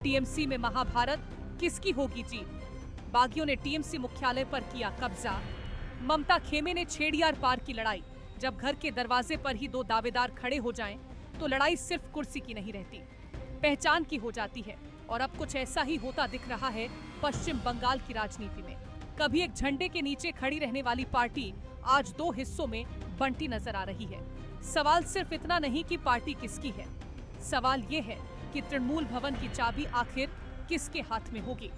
TMC में महाभारत, किसकी होगी जीत? बागियों ने टीएमसी मुख्यालय पर किया कब्जा। ममता खेमे ने छेड़ी आर पार की लड़ाई। जब घर के दरवाजे पर ही दो दावेदार खड़े हो जाएं, तो लड़ाई सिर्फ कुर्सी की नहीं रहती, पहचान की हो जाती है। और अब कुछ ऐसा ही होता दिख रहा है पश्चिम बंगाल की राजनीति में। कभी एक झंडे के नीचे खड़ी रहने वाली पार्टी आज दो हिस्सों में बंटी नजर आ रही है। सवाल सिर्फ इतना नहीं कि पार्टी किसकी है, सवाल ये है कि तृणमूल भवन की चाबी आखिर किसके हाथ में होगी।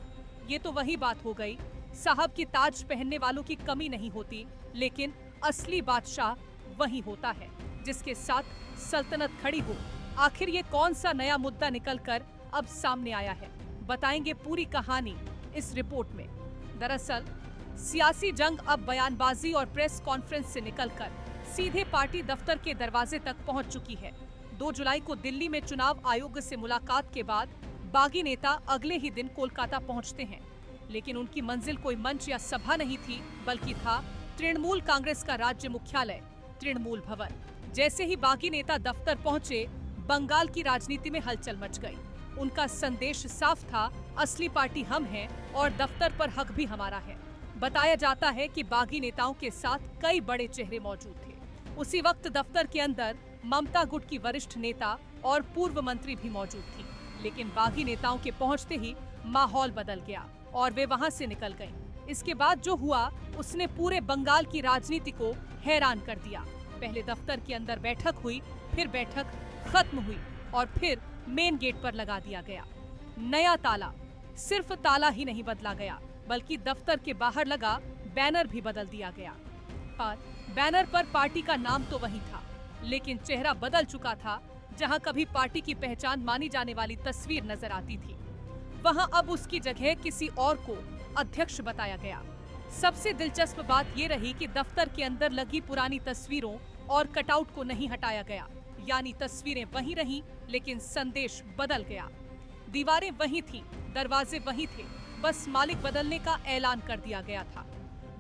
ये तो वही बात हो गई, साहब की ताज पहनने वालों की कमी नहीं होती, लेकिन असली बादशाह वही होता है जिसके साथ सल्तनत खड़ी हो। आखिर ये कौन सा नया मुद्दा निकलकर अब सामने आया है, बताएंगे पूरी कहानी इस रिपोर्ट में। दरअसल सियासी जंग अब बयानबाजी और प्रेस कॉन्फ्रेंस से निकलकर सीधे पार्टी दफ्तर के दरवाजे तक पहुंच चुकी है। 2 जुलाई को दिल्ली में चुनाव आयोग से मुलाकात के बाद बागी नेता अगले ही दिन कोलकाता पहुंचते हैं, लेकिन उनकी मंजिल कोई मंच या सभा नहीं थी, बल्कि था तृणमूल कांग्रेस का राज्य मुख्यालय तृणमूल भवन। जैसे ही बागी नेता दफ्तर पहुंचे, बंगाल की राजनीति में हलचल मच गई। उनका संदेश साफ था, असली पार्टी हम हैं और दफ्तर पर हक भी हमारा है। बताया जाता है कि बागी नेताओं के साथ कई बड़े चेहरे मौजूद थे। उसी वक्त दफ्तर के अंदर ममता गुट की वरिष्ठ नेता और पूर्व मंत्री भी मौजूद थी, लेकिन बागी नेताओं के पहुंचते ही माहौल बदल गया और वे वहां से निकल गईं। इसके बाद जो हुआ उसने पूरे बंगाल की राजनीति को हैरान कर दिया। पहले दफ्तर के अंदर बैठक हुई, फिर बैठक खत्म हुई और फिर मेन गेट पर लगा दिया गया नया ताला। सिर्फ ताला ही नहीं बदला गया, बल्कि दफ्तर के बाहर लगा बैनर भी बदल दिया गया। पर बैनर पर पार्टी का नाम तो वही था, लेकिन चेहरा बदल चुका था। जहां कभी पार्टी की पहचान मानी जाने वाली तस्वीर नजर आती थी, वहां अब उसकी जगह किसी और को अध्यक्ष बताया गया। सबसे दिलचस्प बात ये रही कि दफ्तर के अंदर लगी पुरानी तस्वीरों और कटआउट को नहीं हटाया गया, यानी तस्वीरें वहीं रहीं, लेकिन संदेश बदल गया। दीवारें वहीं थीं, दरवाजे वहीं थे, बस मालिक बदलने का ऐलान कर दिया गया था।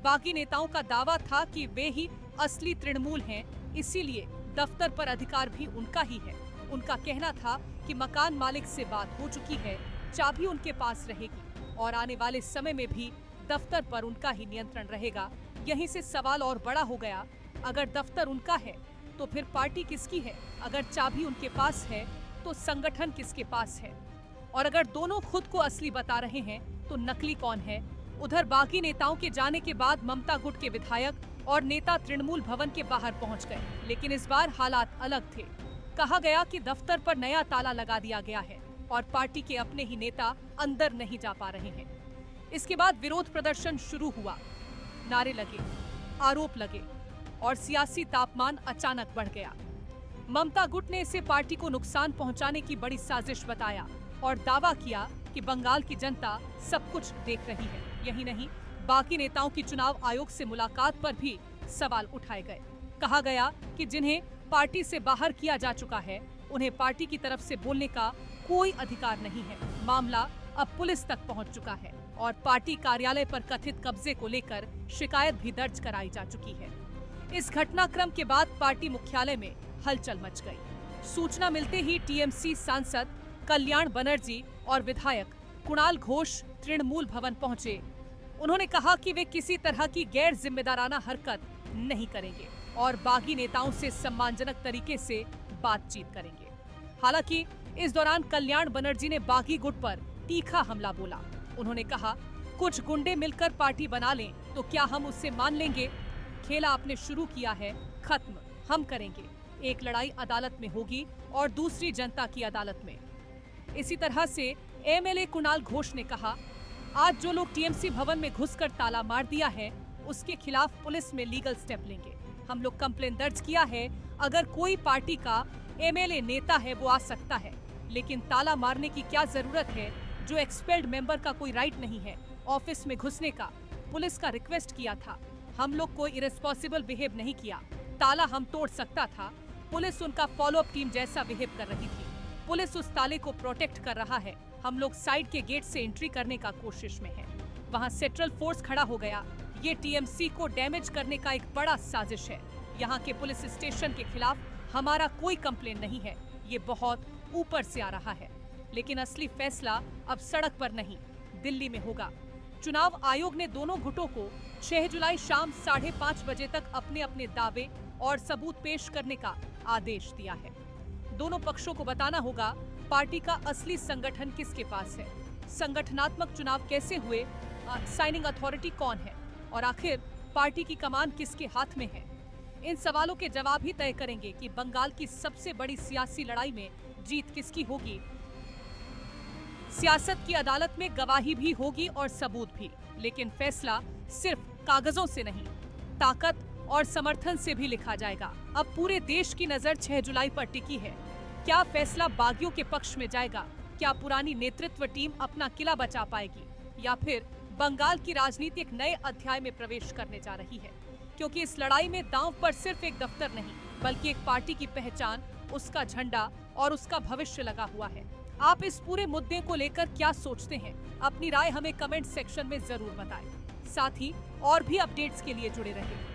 बागी नेताओं का दावा था कि वे ही असली तृणमूल हैं, इसीलिए दफ्तर पर अधिकार भी उनका ही है। उनका कहना था कि मकान मालिक से बात हो चुकी है, चाबी उनके पास रहेगी और आने वाले समय में भी दफ्तर पर उनका ही नियंत्रण रहेगा। यहीं से सवाल और बड़ा हो गया, अगर दफ्तर उनका है तो फिर पार्टी किसकी है? अगर चाबी उनके पास है तो संगठन किसके पास है? और अगर दोनों खुद को असली बता रहे हैं तो नकली कौन है? उधर बागी नेताओं के जाने के बाद ममता गुट के विधायक और नेता तृणमूल भवन के बाहर पहुंच गए, लेकिन इस बार हालात अलग थे। कहा गया कि दफ्तर पर नया ताला लगा दिया गया है और पार्टी के अपने ही नेता अंदर नहीं जा पा रहे हैं। इसके बाद विरोध प्रदर्शन शुरू हुआ, नारे लगे, आरोप लगे और सियासी तापमान अचानक बढ़ गया। ममता गुट ने इसे पार्टी को नुकसान पहुंचाने की बड़ी साजिश बताया और दावा किया कि बंगाल की जनता सब कुछ देख रही है। यही नहीं, बाकी नेताओं की चुनाव आयोग से मुलाकात पर भी सवाल उठाए गए। कहा गया कि जिन्हें पार्टी से बाहर किया जा चुका है, उन्हें पार्टी की तरफ से बोलने का कोई अधिकार नहीं है। मामला अब पुलिस तक पहुंच चुका है और पार्टी कार्यालय पर कथित कब्जे को लेकर शिकायत भी दर्ज कराई जा चुकी है। इस घटनाक्रम के बाद पार्टी मुख्यालय में हलचल मच गई। सूचना मिलते ही टीएमसी सांसद कल्याण बनर्जी और विधायक कुणाल घोष तृणमूल भवन पहुंचे। उन्होंने कहा कि वे किसी तरह की गैर जिम्मेदाराना हरकत नहीं करेंगे और बागी नेताओं से सम्मानजनक तरीके से बातचीत करेंगे। हालांकि इस दौरान कल्याण बनर्जी ने बागी गुट पर तीखा हमला बोला। उन्होंने कहा, कुछ गुंडे मिलकर पार्टी बना लें तो क्या हम उससे मान लेंगे? खेला आपने शुरू किया है, खत्म हम करेंगे। एक लड़ाई अदालत में होगी और दूसरी जनता की अदालत में। इसी तरह से एमएलए कुणाल घोष ने कहा, आज जो लोग टीएमसी भवन में घुसकर ताला मार दिया है, उसके खिलाफ पुलिस में लीगल स्टेप लेंगे। हम लोग कंप्लेन दर्ज किया है। अगर कोई पार्टी का एमएलए नेता है वो आ सकता है, लेकिन ताला मारने की क्या जरूरत है जो एक्सपेल्ड मेंबर का कोई राइट नहीं है ऑफिस में घुसने का। पुलिस का रिक्वेस्ट किया था, हम लोग कोई इरेस्पॉसिबल बिहेव नहीं किया। ताला हम तोड़ सकता था, पुलिस उनका फॉलोअप टीम जैसा बिहेव कर रही थी। पुलिस उस ताले को प्रोटेक्ट कर रहा है। हम लोग साइड के गेट से एंट्री करने का कोशिश में हैं। वहां सेंट्रल फोर्स खड़ा हो गया। ये टीएमसी को डैमेज करने का एक बड़ा साजिश है। यहाँ के पुलिस स्टेशन के खिलाफ हमारा कोई कंप्लेन नहीं है, ये बहुत ऊपर से आ रहा है। लेकिन असली फैसला अब सड़क पर नहीं, दिल्ली में होगा। चुनाव आयोग ने दोनों गुटों को 6 जुलाई शाम 5:30 बजे तक अपने अपने दावे और सबूत पेश करने का आदेश दिया है। दोनों पक्षों को बताना होगा पार्टी का असली संगठन किसके पास है, संगठनात्मक चुनाव कैसे हुए, साइनिंग अथॉरिटी कौन है और आखिर पार्टी की कमान किसके हाथ में है। इन सवालों के जवाब ही तय करेंगे कि बंगाल की सबसे बड़ी सियासी लड़ाई में जीत किसकी होगी। सियासत की अदालत में गवाही भी होगी और सबूत भी, लेकिन फैसला सिर्फ कागजों से नहीं, ताकत और समर्थन से भी लिखा जाएगा। अब पूरे देश की नजर 6 जुलाई पर टिकी है। क्या फैसला बागियों के पक्ष में जाएगा? क्या पुरानी नेतृत्व टीम अपना किला बचा पाएगी या फिर बंगाल की राजनीति एक नए अध्याय में प्रवेश करने जा रही है? क्योंकि इस लड़ाई में दांव पर सिर्फ एक दफ्तर नहीं, बल्कि एक पार्टी की पहचान, उसका झंडा और उसका भविष्य लगा हुआ है। आप इस पूरे मुद्दे को लेकर क्या सोचते हैं? अपनी राय हमें कमेंट सेक्शन में जरूर बताएं। साथ ही और भी अपडेट्स के लिए जुड़े रहें।